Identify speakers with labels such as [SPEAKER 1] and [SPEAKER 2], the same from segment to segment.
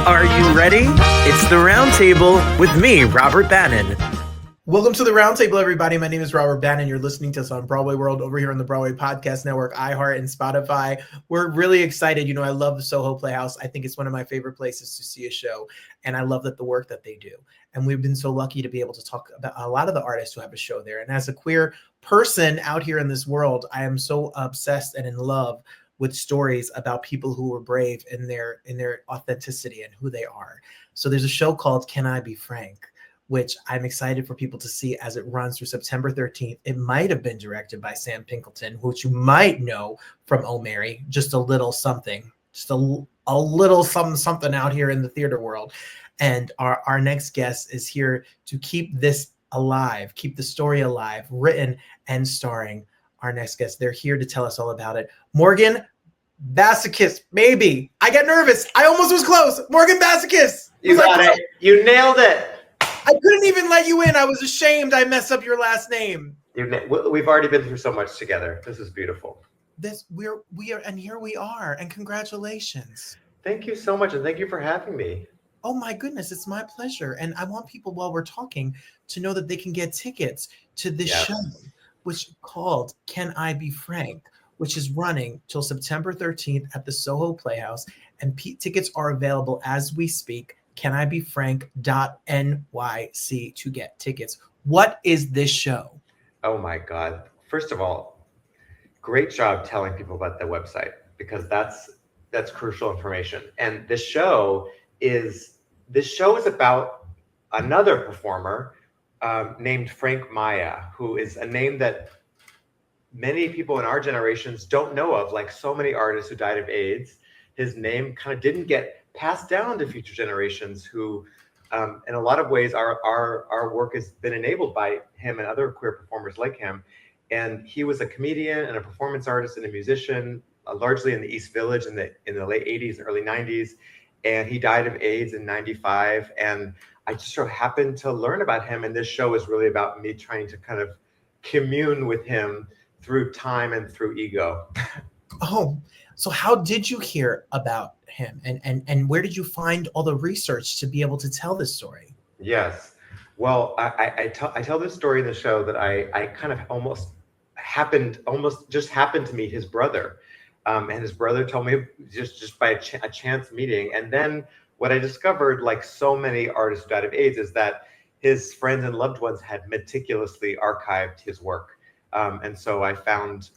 [SPEAKER 1] Are you ready? It's the Roundtable with me, Robert Bannon.
[SPEAKER 2] Welcome to the Roundtable, everybody. My name is Robert Bannon. You're listening to us on Broadway World over here on the Broadway Podcast Network, iHeart, and Spotify. We're really excited. You know, I love the Soho Playhouse. I think it's one of my favorite places to see a show, and I love the work that they do. And we've been so lucky to be able to talk about a lot of the artists who have a show there. And as a queer person out here in this world, I am so obsessed and in love with stories about people who were brave in their authenticity and who they are. So there's a show called Can I Be Frank, which I'm excited for people to see as it runs through September 13th. It might have been directed by Sam Pinkelton, which you might know from Oh Mary, just a little something, just a little something out here in the theater world. And our next guest is here to keep this alive, keep the story alive, written and starring our next guest. They're here to tell us all about it. Morgan Bassichis, maybe. I got nervous. I almost was close. Morgan Bassichis.
[SPEAKER 3] You got it. You nailed it.
[SPEAKER 2] I couldn't even let you in. I was ashamed I messed up your last name.
[SPEAKER 3] We've already been through so much together. This is beautiful.
[SPEAKER 2] We are, and here we are. And congratulations.
[SPEAKER 3] Thank you so much, and thank you for having me.
[SPEAKER 2] Oh my goodness, it's my pleasure. And I want people, while we're talking, to know that they can get tickets to this show, which is called Can I Be Frank, which is running till September 13th at the Soho Playhouse. And tickets are available as we speak. canibefrank.nyc to get tickets. What is this show?
[SPEAKER 3] Oh my God. First of all, great job telling people about the website, because that's crucial information. And this show is about another performer named Frank Maya, who is a name that many people in our generations don't know of, like so many artists who died of AIDS. His name kind of didn't get passed down to future generations who, in a lot of ways, our work has been enabled by him and other queer performers like him. And he was a comedian and a performance artist and a musician, largely in the East Village in the late 80s and early 90s. And he died of AIDS in 95. And I just so happened to learn about him. And this show is really about me trying to kind of commune with him through time and through ego.
[SPEAKER 2] Oh, so how did you hear about him, and where did you find all the research to be able to tell this story?
[SPEAKER 3] Yes, well, I tell this story in the show that I kind of almost just happened to meet his brother, and his brother told me just by a chance meeting. And then what I discovered, like so many artists who died of AIDS, is that his friends and loved ones had meticulously archived his work. And so I found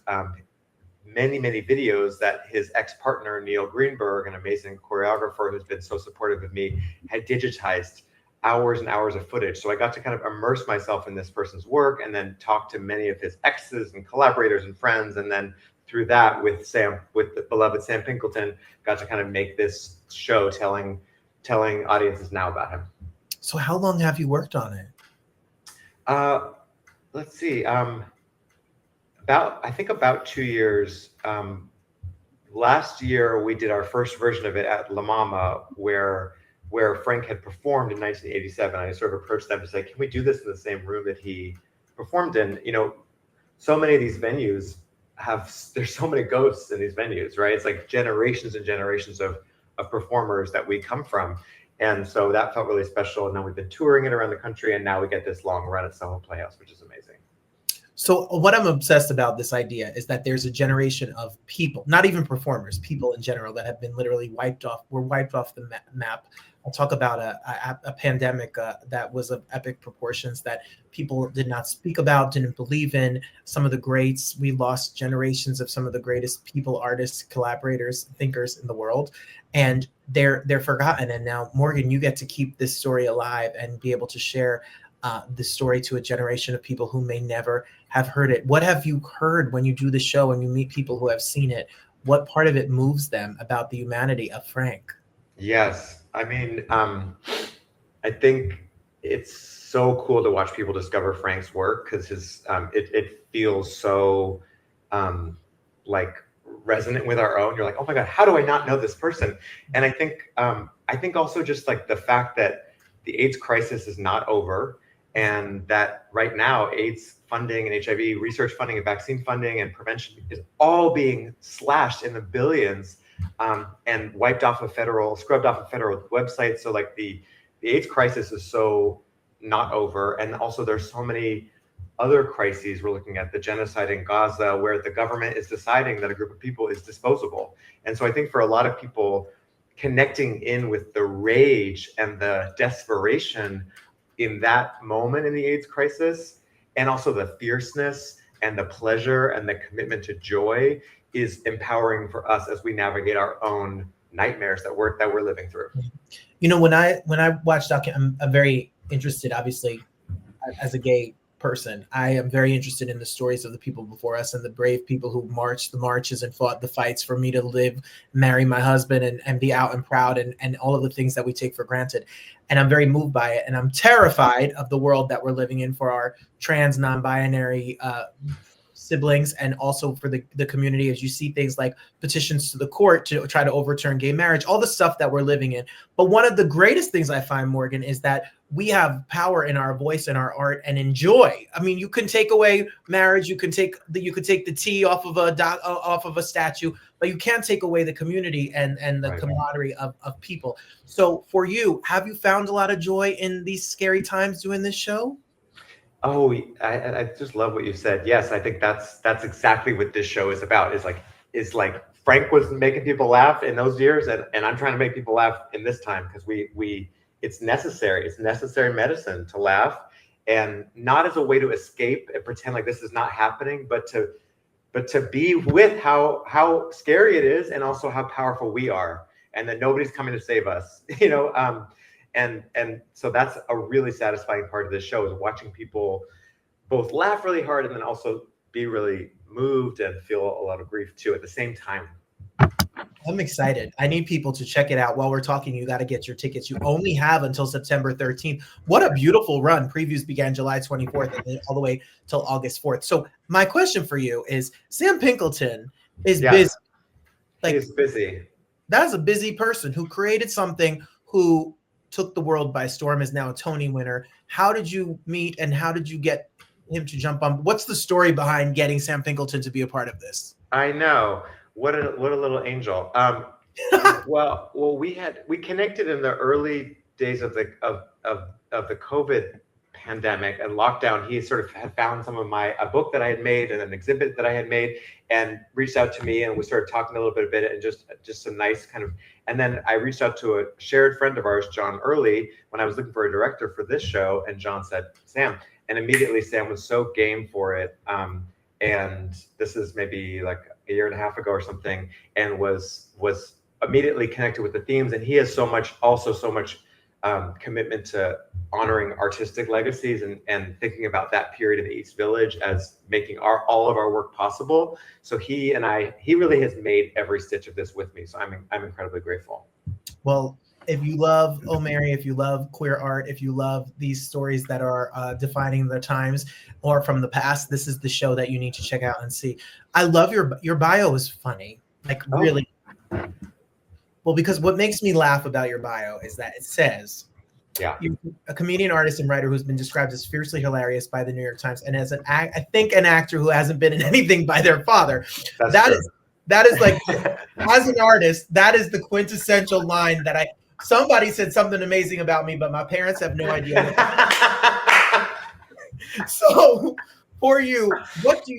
[SPEAKER 3] many videos that his ex-partner, Neil Greenberg, an amazing choreographer who's been so supportive of me, had digitized hours and hours of footage. So I got to kind of immerse myself in this person's work and then talk to many of his exes and collaborators and friends. And then through that, with the beloved Sam Pinkelton, got to kind of make this show telling audiences now about him.
[SPEAKER 2] So how long have you worked on it?
[SPEAKER 3] Let's see. About 2 years. Last year we did our first version of it at La Mama, where Frank had performed in 1987. I sort of approached them to say, can we do this in the same room that he performed in? You know, so many of these venues there's so many ghosts in these venues, right? It's like generations and generations of performers that we come from. And so that felt really special. And now we've been touring it around the country, and now we get this long run at Soho Playhouse, which is amazing.
[SPEAKER 2] So what I'm obsessed about this idea is that there's a generation of people, not even performers, people in general, that have been literally wiped off the map. I'll talk about a pandemic that was of epic proportions that people did not speak about, didn't believe in. Some of the greats, we lost generations of some of the greatest people, artists, collaborators, thinkers in the world, and they're forgotten. And now, Morgan, you get to keep this story alive and be able to share the story to a generation of people who may never have heard it. What have you heard when you do the show and you meet people who have seen it? What part of it moves them about the humanity of Frank?
[SPEAKER 3] Yes, I mean, I think it's so cool to watch people discover Frank's work, because it feels so like resonant with our own. You're like, oh my God, how do I not know this person? And I think also just like the fact that the AIDS crisis is not over, and that right now AIDS funding and HIV research funding and vaccine funding and prevention is all being slashed in the billions. and scrubbed off of federal websites. So like the AIDS crisis is so not over. And also there's so many other crises. We're looking at the genocide in Gaza, where the government is deciding that a group of people is disposable. And so I think for a lot of people, connecting in with the rage and the desperation in that moment in the AIDS crisis, and also the fierceness and the pleasure and the commitment to joy, is empowering for us as we navigate our own nightmares that we're living through.
[SPEAKER 2] You know, when I watch I'm very interested, obviously, as a gay person. I am very interested in the stories of the people before us and the brave people who marched the marches and fought the fights for me to live, marry my husband, and be out and proud, and all of the things that we take for granted. And I'm very moved by it. And I'm terrified of the world that we're living in for our trans, non-binary siblings, and also for the community, as you see things like petitions to the court to try to overturn gay marriage, all the stuff that we're living in. But one of the greatest things I find, Morgan, is that we have power in our voice and our art and in joy. I mean, you can take away marriage, you can take the T off of a statue, but you can't take away the community and the camaraderie of people. So for you, have you found a lot of joy in these scary times doing this show?
[SPEAKER 3] Oh, I just love what you said. Yes, I think that's exactly what this show is about. Is like Frank was making people laugh in those years, and I'm trying to make people laugh in this time, because it's necessary. It's necessary medicine to laugh, and not as a way to escape and pretend like this is not happening, but to be with how scary it is, and also how powerful we are, and that nobody's coming to save us. And so that's a really satisfying part of this show, is watching people both laugh really hard and then also be really moved and feel a lot of grief too at the same time.
[SPEAKER 2] I'm excited. I need people to check it out. While we're talking, you got to get your tickets. You only have until September 13th. What a beautiful run. Previews began July 24th and then all the way till August 4th. So my question for you is, Sam Pinkleton is busy.
[SPEAKER 3] He's busy.
[SPEAKER 2] That's a busy person who created something, who took the world by storm, is now a Tony winner. How did you meet, and how did you get him to jump on? What's the story behind getting Sam Pinkleton to be a part of this?
[SPEAKER 3] I know. What a little angel. Well, we connected in the early days of the COVID pandemic and lockdown. He sort of had found some of a book that I had made and an exhibit that I had made, and reached out to me, and we started talking a little bit and just some nice kind of. And then I reached out to a shared friend of ours, John Early, when I was looking for a director for this show, and John said, Sam, and immediately Sam was so game for it. And this is maybe like a year and a half ago or something, and was immediately connected with the themes. And he has so much commitment to honoring artistic legacies and thinking about that period in the East Village as making all of our work possible. So he really has made every stitch of this with me. So I'm incredibly grateful.
[SPEAKER 2] Well, if you love Oh Mary, if you love queer art, if you love these stories that are defining the times or from the past, this is the show that you need to check out and see. I love your bio is funny, like really. Well, because what makes me laugh about your bio is that it says, you're a comedian, artist, and writer who's been described as fiercely hilarious by the New York Times, and as an actor who hasn't been in anything by their father. That is like, as an artist, that is the quintessential line that somebody said something amazing about me, but my parents have no idea. So for you,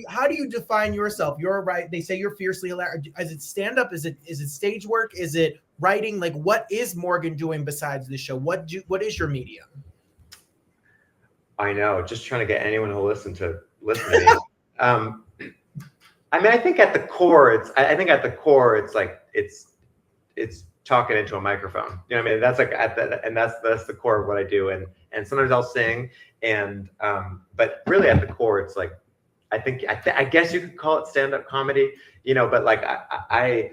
[SPEAKER 2] how do you define yourself? You're right. They say you're fiercely hilarious. Is it stand-up? Is it stage work? Is it writing? Like, what is Morgan doing besides this show? What is your medium?
[SPEAKER 3] I know, just trying to get anyone who listen to me. I mean, I think at the core, it's like it's talking into a microphone. You know what I mean? That's like that's the core of what I do. And sometimes I'll sing, but really at the core, it's like, I guess you could call it stand-up comedy, but like I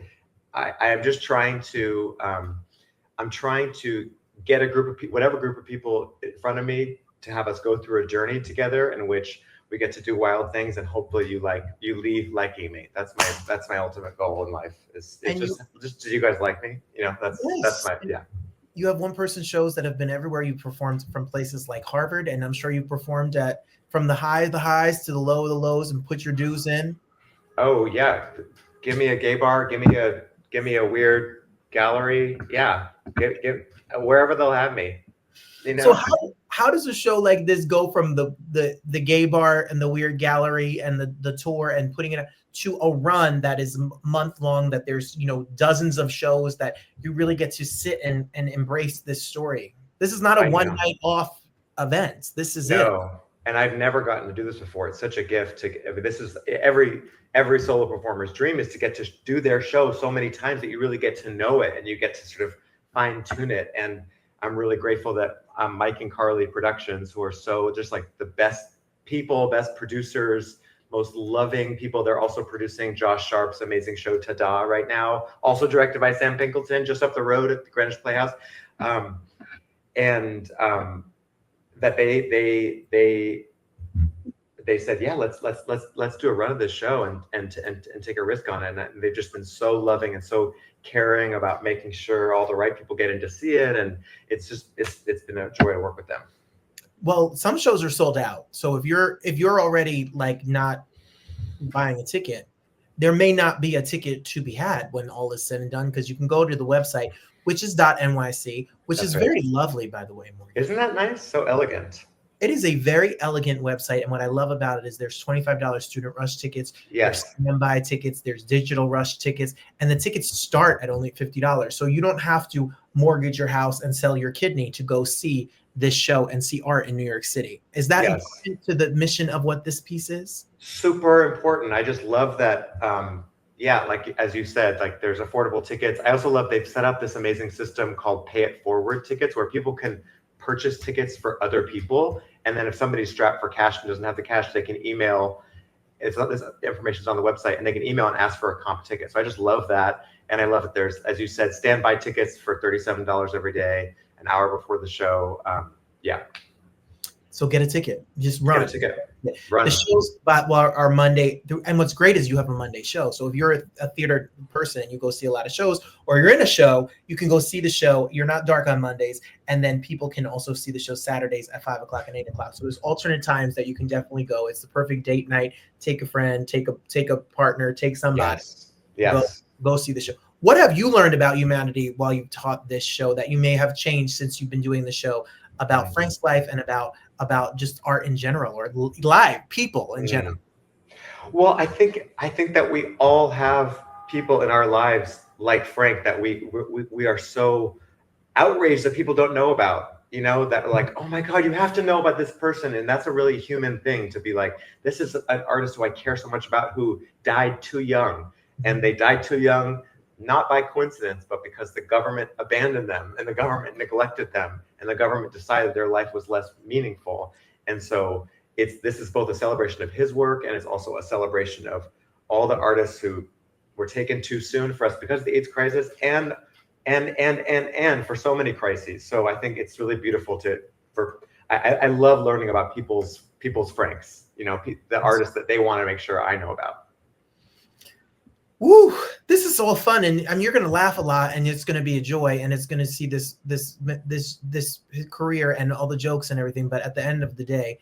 [SPEAKER 3] am just trying to, I'm trying to get whatever group of people in front of me, to have us go through a journey together in which we get to do wild things, and hopefully you leave liking me. That's my ultimate goal in life. Just do you guys like me? That's my. You
[SPEAKER 2] have one-person shows that have been everywhere. You performed from places like Harvard, and I'm sure you performed from the highs to the lows and put your dues in.
[SPEAKER 3] Oh yeah, give me a gay bar, give me a give me a weird gallery. Yeah, give wherever they'll have me. You know?
[SPEAKER 2] So how does a show like this go from the gay bar and the weird gallery and the tour and putting it to a run that is month long, that there's, you know, dozens of shows that you really get to sit and embrace this story? This is not a one night off event. This is it.
[SPEAKER 3] And I've never gotten to do this before. It's such a gift this is every solo performer's dream, is to get to do their show so many times that you really get to know it and you get to sort of fine tune it. And I'm really grateful that Mike and Carly Productions, who are so just like the best people, best producers, most loving people. They're also producing Josh Sharp's amazing show Ta-Da right now, also directed by Sam Pinkleton, just up the road at the Greenwich Playhouse. That they said, yeah, let's do a run of this show and take a risk on it. And they've just been so loving and so caring about making sure all the right people get in to see it. And it's been a joy to work with them.
[SPEAKER 2] Well, some shows are sold out. So if you're already like not buying a ticket, there may not be a ticket to be had when all is said and done, because you can go to the website, which is .nyc, which
[SPEAKER 3] That's
[SPEAKER 2] is
[SPEAKER 3] right.
[SPEAKER 2] Very lovely, by the way, Morgan.
[SPEAKER 3] Isn't that nice? So elegant.
[SPEAKER 2] It is a very elegant website, and what I love about it is there's $25 student rush tickets,
[SPEAKER 3] Yes.
[SPEAKER 2] There's standby tickets, there's digital rush tickets, and the tickets start at only $50. So you don't have to mortgage your house and sell your kidney to go see this show and see art in New York City. Is that important to the mission of what this piece is?
[SPEAKER 3] Super important. I just love that. Yeah, like as you said, like there's affordable tickets. I also love they've set up this amazing system called Pay It Forward tickets, where people can purchase tickets for other people. And then if somebody's strapped for cash and doesn't have the cash, they can email. This information's on the website, and they can email and ask for a comp ticket. So I just love that. And I love that there's, as you said, standby tickets for $37 every day, an hour before the show. Yeah.
[SPEAKER 2] So get a ticket. Just run.
[SPEAKER 3] Get a ticket. Run.
[SPEAKER 2] The shows are Monday, and what's great is you have a Monday show. So if you're a theater person and you go see a lot of shows, or you're in a show, you can go see the show. You're not dark on Mondays, and then people can also see the show Saturdays at 5 o'clock and 8 o'clock. So there's alternate times that you can definitely go. It's the perfect date night. Take a friend, take a partner, take somebody.
[SPEAKER 3] Yes.
[SPEAKER 2] Go see the show. What have you learned about humanity while you've taught this show that you may have changed since you've been doing the show, about Frank's life and about just art in general, or live people in general?
[SPEAKER 3] Well, I think that we all have people in our lives like Frank that we are so outraged that people don't know about, you know, that are like, oh my God, you have to know about this person. And that's a really human thing, to be like, this is an artist who I care so much about, who died too young. And they died too young, not by coincidence, but because the government abandoned them and the government neglected them and the government decided their life was less meaningful. And so this is both a celebration of his work, and it's also a celebration of all the artists who were taken too soon for us because of the AIDS crisis and for so many crises. So I think it's really beautiful I love learning about people's Franks, you know, the artists that they want to make sure I know about.
[SPEAKER 2] Woo! This is all fun, and you're going to laugh a lot, and it's going to be a joy, and it's going to see this career and all the jokes and everything. But at the end of the day,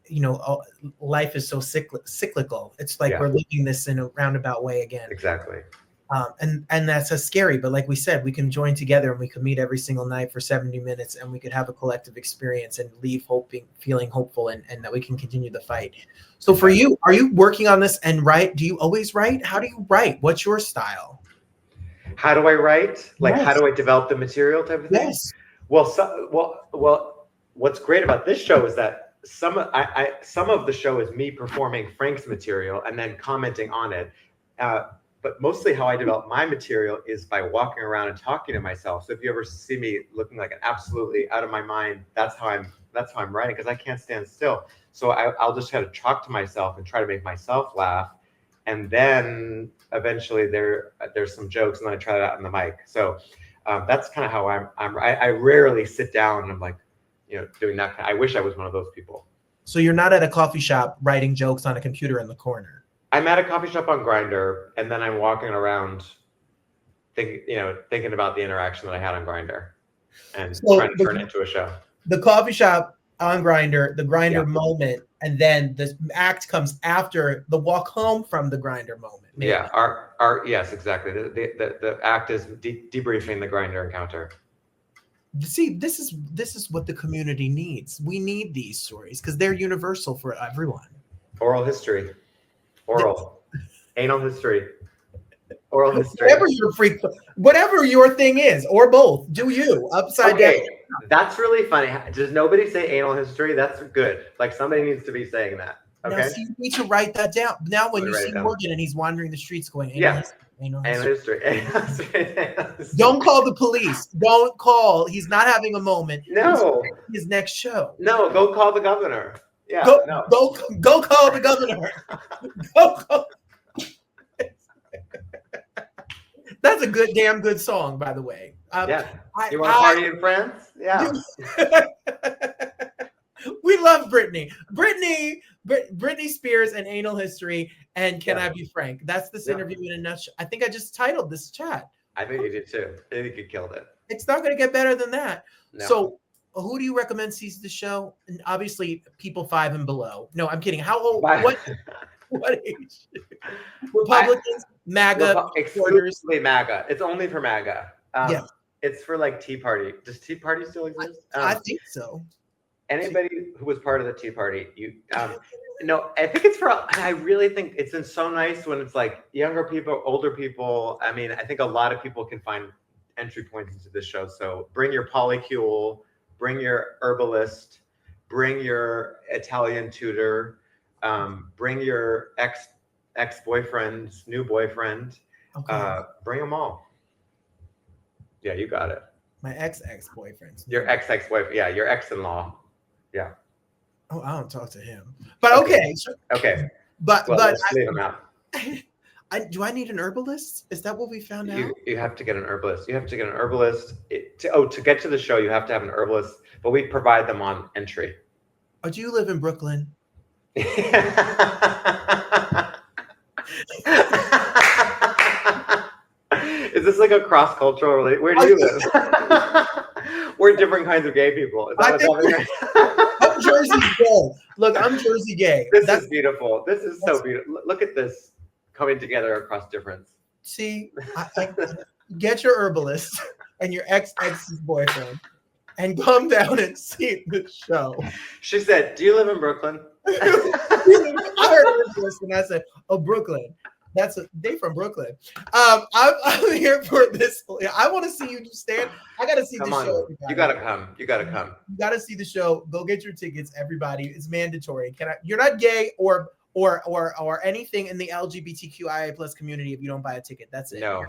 [SPEAKER 2] you know, life is so cyclical. It's like we're living this in a roundabout way again.
[SPEAKER 3] Exactly.
[SPEAKER 2] And that's a scary, but like we said, we can join together and we can meet every single night for 70 minutes, and we could have a collective experience and leave feeling hopeful, and that we can continue the fight. So for you, are you working on this and write? Do you always write? How do you write? What's your style?
[SPEAKER 3] How do I write? Like, how do I develop the material type of thing?
[SPEAKER 2] Yes.
[SPEAKER 3] Well, what's great about this show is that some of the show is me performing Frank's material and then commenting on it. But mostly how I develop my material is by walking around and talking to myself. So if you ever see me looking like an absolutely out of my mind, that's how I'm writing, because I can't stand still. So I'll just kind of talk to myself and try to make myself laugh. And then eventually there's some jokes, and then I try it out on the mic. So that's kind of how I rarely sit down and I'm like, you know, doing that. I wish I was one of those people. So
[SPEAKER 2] you're not at a coffee shop writing jokes on a computer in the corner.
[SPEAKER 3] I'm at a coffee shop on Grindr, and then I'm walking around thinking about the interaction that I had on Grindr and trying to turn it into a show.
[SPEAKER 2] The coffee shop on Grindr, the Grindr moment and then the act comes after the walk home from the Grindr moment. Maybe.
[SPEAKER 3] Yeah, our yes, exactly. The act is debriefing the Grindr encounter.
[SPEAKER 2] See, this is what the community needs. We need these stories because they're universal for everyone.
[SPEAKER 3] Oral history, anal history, oral history.
[SPEAKER 2] Whatever your thing is, or both. Do you upside down?
[SPEAKER 3] That's really funny. Does nobody say anal history? That's good. Like somebody needs to be saying that. Okay.
[SPEAKER 2] Now, so you need to write that down. Now, when you see Morgan and he's wandering the streets going, anal history. Don't call the police. Don't call. He's not having a moment.
[SPEAKER 3] No.
[SPEAKER 2] His next show.
[SPEAKER 3] No, go call the governor. Yeah.
[SPEAKER 2] Go call the governor. Go call. That's a damn good song, by the way.
[SPEAKER 3] You want to party in France? Yeah.
[SPEAKER 2] We love Britney. Britney Spears and anal history and Can I Be Frank? That's this interview in a nutshell. I think I just titled this chat.
[SPEAKER 3] I think you did too. I think you killed it.
[SPEAKER 2] It's not going to get better than that.
[SPEAKER 3] No.
[SPEAKER 2] So who do you recommend sees the show? And obviously people 5 and below. No, I'm kidding. How old? What age? Republicans, MAGA,
[SPEAKER 3] exclusively MAGA. It's only for MAGA.
[SPEAKER 2] Yeah.
[SPEAKER 3] It's for like Tea Party. Does Tea Party still exist?
[SPEAKER 2] I think so.
[SPEAKER 3] Anybody who was part of the Tea Party, no, I think it's for. I really think it's been so nice when it's like younger people, older people. I mean, I think a lot of people can find entry points into this show. So bring your polycule, bring your herbalist, bring your Italian tutor, bring your ex-boyfriend's new boyfriend.
[SPEAKER 2] Okay.
[SPEAKER 3] Bring them all. Yeah, you got it.
[SPEAKER 2] My ex-boyfriend.
[SPEAKER 3] Your ex-boyfriend. Yeah, your ex-in-law. Yeah.
[SPEAKER 2] Oh, I don't talk to him. But okay.
[SPEAKER 3] Okay.
[SPEAKER 2] But
[SPEAKER 3] let's leave him out.
[SPEAKER 2] Do I need an herbalist? Is that what we found out?
[SPEAKER 3] You have to get an herbalist. You have to get an herbalist. To get to the show, you have to have an herbalist, but we provide them on entry.
[SPEAKER 2] Oh, do you live in Brooklyn?
[SPEAKER 3] Is this like a cross-cultural relationship? Where do you live? We're different kinds of gay people.
[SPEAKER 2] I'm Jersey gay. Look, I'm Jersey gay.
[SPEAKER 3] This is beautiful. This is so beautiful. Look at this coming together across difference.
[SPEAKER 2] See, get your herbalist and your ex-ex's boyfriend and come down and see the show.
[SPEAKER 3] She said, "Do you live in Brooklyn?"
[SPEAKER 2] I heard herbalist and I said, "Oh, Brooklyn." They from Brooklyn. I'm here for this. I want to see you stand. I got to see the show. Everybody.
[SPEAKER 3] You got to come. You got to come.
[SPEAKER 2] You got to see the show. Go get your tickets, everybody. It's mandatory. You're not gay or anything in the LGBTQIA plus community if you don't buy a ticket. That's it.
[SPEAKER 3] No,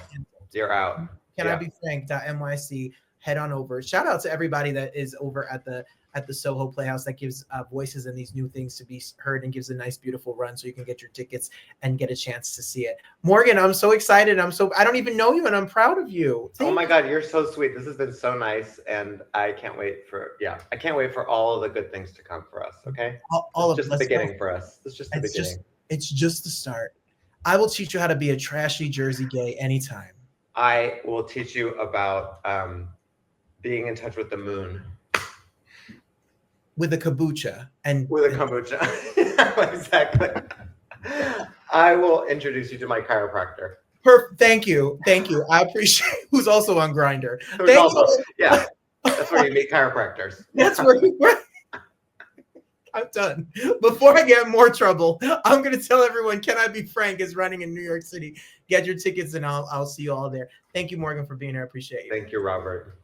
[SPEAKER 3] you're out.
[SPEAKER 2] Can I be frank.nyc? Head on over. Shout out to everybody that is over at the Soho Playhouse that gives voices and these new things to be heard and gives a nice, beautiful run so you can get your tickets and get a chance to see it. Morgan, I'm so excited. I don't even know you and I'm proud of you.
[SPEAKER 3] Oh my God, you're so sweet. This has been so nice. And I can't wait for all of the good things to come for us. Okay.
[SPEAKER 2] All of
[SPEAKER 3] it's just the beginning for us. It's just the beginning.
[SPEAKER 2] It's just the start. I will teach you how to be a trashy Jersey gay anytime.
[SPEAKER 3] I will teach you about being in touch with the moon.
[SPEAKER 2] With a kombucha.
[SPEAKER 3] Exactly. I will introduce you to my chiropractor.
[SPEAKER 2] Thank you. I appreciate who's also on Grindr.
[SPEAKER 3] Yeah, that's where you meet chiropractors.
[SPEAKER 2] That's where I'm done. Before I get in more trouble, I'm going to tell everyone Can I Be Frank is running in New York City. Get your tickets and I'll see you all there. Thank you, Morgan, for being here. I appreciate you.
[SPEAKER 3] Thank you, Robert.